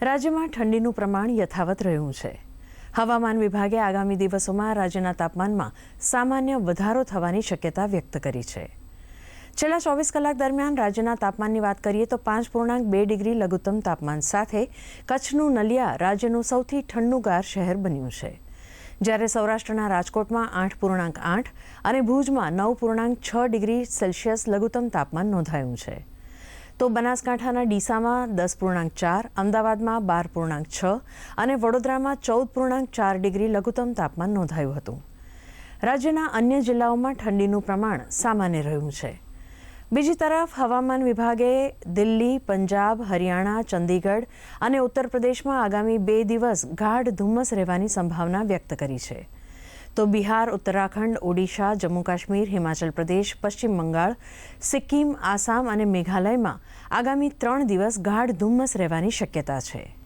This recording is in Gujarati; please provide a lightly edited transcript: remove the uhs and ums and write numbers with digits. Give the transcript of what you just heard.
રાજ્યમાં ઠંડીનું પ્રમાણ યથાવત રહ્યું છે. હવામાન વિભાગે આગામી દિવસોમાં રાજ્યના તાપમાનમાં સામાન્ય વધારો થવાની શક્યતા વ્યક્ત કરી છે. છેલ્લા 24 કલાક દરમિયાન રાજ્યના તાપમાનની વાત કરીએ તો 5.2 ડિગ્રી લઘુત્તમ તાપમાન સાથે કચ્છનું નલિયા રાજ્યનું સૌથી ઠંડુગાર શહેર બન્યું છે. જ્યારે સૌરાષ્ટ્રના રાજકોટમાં 8.8 અને ભુજમાં 9.6 ડિગ્રી સેલ્સિયસ લઘુત્તમ તાપમાન નોંધાયું છે. તો બનાસકાંઠાના ડીસામાં 10.4, અમદાવાદમાં 12.6 અને વડોદરામાં 14.4 ડિગ્રી લઘુત્તમ તાપમાન નોંધાયું હતું. રાજ્યના અન્ય જિલ્લાઓમાં ઠંડીનું પ્રમાણ સામાન્ય રહ્યું છે. બીજી તરફ હવામાન વિભાગે દિલ્હી, પંજાબ, હરિયાણા, ચંદીગઢ અને ઉત્તર પ્રદેશમાં આગામી 2 દિવસ ગાઢ ધુમ્મસ રહેવાની સંભાવના વ્યક્ત કરી છે. તો બિહાર, ઉત્તરાખંડ, ઓડિશા, જમ્મુ કાશ્મીર, હિમાચલ પ્રદેશ, પશ્ચિમ બંગાળ, સિક્કિમ, આસામ અને મેઘાલયમાં આગામી 3 દિવસ ગાઢ ધુમ્મસ રહેવાની શક્યતા છે.